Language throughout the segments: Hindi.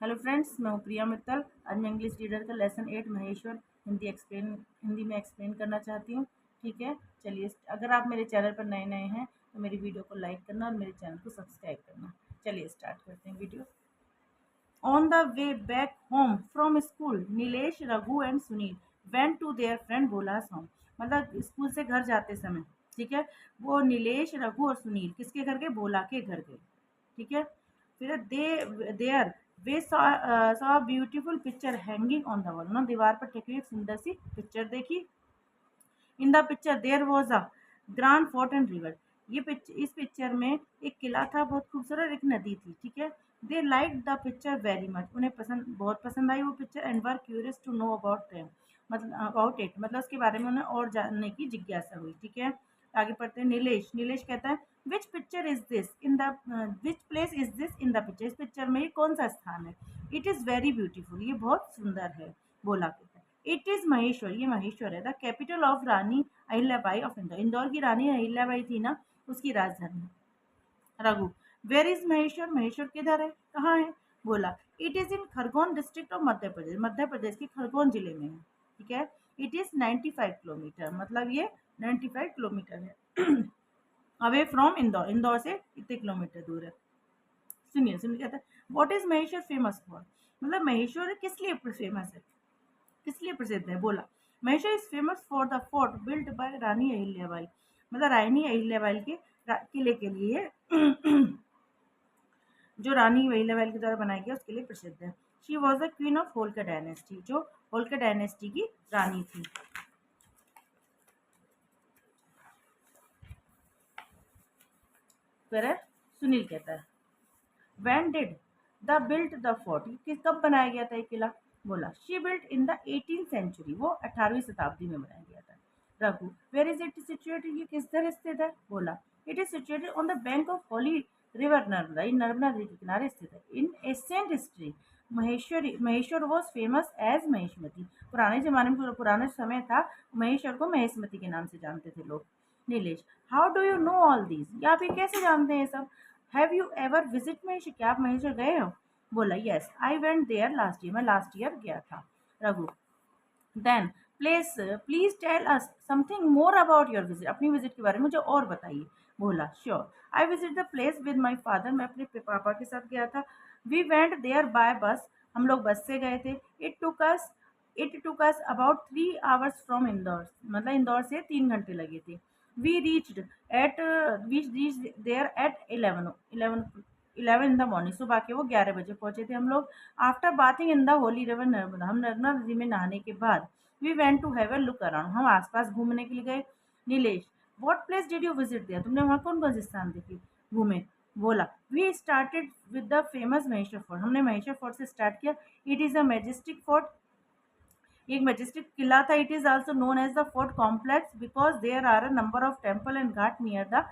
हेलो फ्रेंड्स, मैं हूँ प्रिया मित्तल। आज मैं इंग्लिश रीडर का लेसन 8 महेश्वर हिंदी में एक्सप्लेन करना चाहती हूँ। ठीक है, चलिए। अगर आप मेरे चैनल पर नए नए हैं तो मेरी वीडियो को लाइक करना और मेरे चैनल को सब्सक्राइब करना। चलिए स्टार्ट करते हैं video. On the way back home from school, Nilesh, Raghu and Sunil went to their friend Bhola's home. मतलब स्कूल से घर जाते समय, ठीक है, वो नीलेश, रघु और सुनील किसके घर गए? भोला के घर गए। ठीक है, फिर they there they saw beautiful picture hanging on the wall. उन्होंने दीवार पर टकी हुई एक सुंदर सी पिक्चर देखी। In the picture there was a grand fort and river. इस पिक्चर में एक किला था, बहुत खूबसूरत, एक नदी थी। ठीक है, they like the picture very much. उन्हें बहुत पसंद आई वो picture. And were curious to know about them, मतलब अबाउट इट, मतलब उसके बारे में उन्हें और जानने की जिज्ञासा हुई। ठीक है, आगे पढ़ते हैं। नीलेश कहता है which picture is this in the which place is this in the picture. इस पिक्चर में ये कौन सा स्थान है? इट इज़ वेरी ब्यूटीफुल, ये बहुत सुंदर है। बोला कहता है इट इज़ महेश्वर, ये महेश्वर है। The capital of Rani Ahilyabai of Indore. Indore की रानी अहिल्याबाई थी ना, उसकी राजधानी। रघु वेयर इज महेश्वर, महेश्वर किधर है, कहाँ है? बोला it is in Khargone district of Madhya Pradesh, Madhya Pradesh के खरगोन जिले में है। ठीक है, इट इज 95 किलोमीटर, मतलब ये 95 किलोमीटर है अवे फ्रॉम इंदौर, इंदौर से कितने किलोमीटर दूर है? सुनिए कहता है what is Maheshwar famous for. मतलब महेश्वर किस लिए फेमस है, किस लिए प्रसिद्ध है? बोला Maheshwar is famous for the fort built by Rani Ahilyabai. मतलब रानी अहिल्याबाई के किले के लिए जो रानी अहिल्याबाई के द्वारा बनाया गया उसके लिए प्रसिद्ध है। She was the queen of Holkar dynasty, जो होलकर डायनेस्टी की रानी थी। फिर सुनील कहता है When did the built the fort, ये कब बनाया गया था ये किला? बोला she built in the 18th century, वो 18वीं शताब्दी में बनाया गया था। Raghu where is it situated, ये किधर स्थित है? बोला it is situated on the bank of holy river Narmada, ये नर्मदा नदी के किनारे स्थित है। In ancient history Maheshwar was famous as Maheshmati. पुराने जमाने में, पुराने समय था, महेश्वर को महेशमती के नाम से जानते थे लोग। Nilesh how do you know all these, या आप ये कैसे जानते हैं ये सब? Have you ever visit Maheshwar, क्या आप महेश्वर गए हो? बोला yes I went there last year, मैं लास्ट ईयर गया था। Raghu then please please tell us something more about your visit, अपनी विजिट के बारे में मुझे और बताइए। बोला sure I visit the place with my father, मैं अपने पापा के साथ गया था। वी वेंट देयर बाय बस, हम लोग बस से गए थे। It took us about 3 hours from Indore, मतलब इंदौर से 3 घंटे लगे थे। We reached at we reach there at 11 in the morning, सुबह के वो 11 बजे पहुंचे थे हम लोग। After bathing in the holy river Narmada, हम नर्मदा नदी में नहाने के बाद we went to have a look around, हम आसपास घूमने के लिए गए। Nilesh what place did you visit दिया, तुमने वहाँ कौन कौन से स्थान देखे, घूमे? बोला we started with the famous Maheshwar fort, हमने महेश्वर फोर्ट से स्टार्ट किया। It is a majestic fort, एक मैजेस्टिक किला था। It is also known as the fort complex because there are a number of temple and ghat near the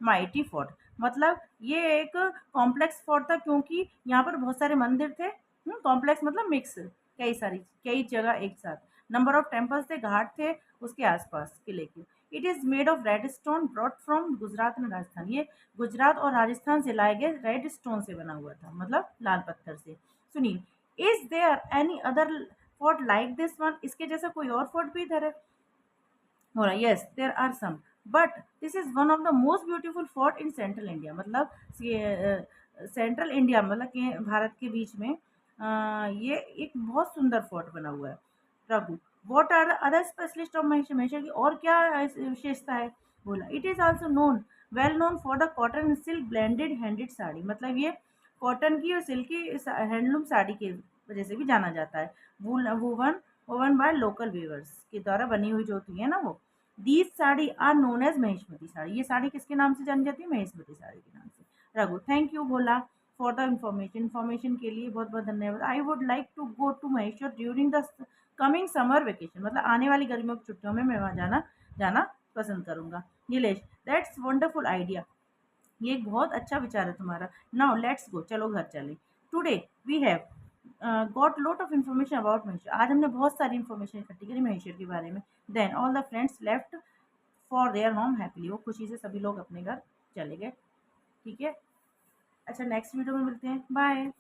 mighty fort. मतलब ये एक कॉम्प्लेक्स फोर्ट था क्योंकि यहाँ पर बहुत सारे मंदिर थे। कॉम्प्लेक्स मतलब मिक्स, कई जगह एक साथ। नंबर ऑफ टेम्पल्स थे, घाट थे उसके आसपास किले के। It is made of red stone brought from Gujarat and Rajasthan, ये गुजरात और राजस्थान से लाए गए रेड स्टोन से बना हुआ था, मतलब लाल पत्थर से। सुनिए is there any other fort like this one, इसके जैसा कोई और फोर्ट भी इधर है? हो रहा yes there are some but this is one of the most beautiful fort in central India. मतलब सेंट्रल इंडिया, मतलब कि भारत के बीच में ये एक बहुत सुंदर फोर्ट बना हुआ है। Prabhu what are other specialist of Maheshwar, Maheshwar की और क्या विशेषता है? बोला it is also known well known for the cotton and silk blended handed sari, मतलब ये कॉटन की और सिल्क की हैंडलूम साड़ी की वजह से भी जाना जाता है। Woven woven by local weavers के द्वारा बनी हुई जो होती है ना वो। These sari are known as Maheshmati sari, ये साड़ी किसके नाम से जानी जाती है? महेशमती साड़ी के नाम से। रघु थैंक यू बोला फॉर द इन्फॉर्मेशन के लिए बहुत बहुत धन्यवाद। I would like to go to Maheshwar during the coming summer vacation, मतलब आने वाली गर्मियों की छुट्टियों में मैं वहाँ जाना जाना पसंद करूंगा। नीलेश दैट्स वंडरफुल आइडिया, ये एक बहुत अच्छा विचार है तुम्हारा। नाउ लेट्स गो, चलो घर चले। Today we have got lot of information about Maheshwar, आज हमने बहुत सारी इन्फॉर्मेशन इकट्ठी करी महेश्वर के बारे में। Then all the friends left for their home happily, वो खुशी से सभी लोग अपने घर चले गए। ठीक है, अच्छा नेक्स्ट वीडियो में मिलते हैं, बाय।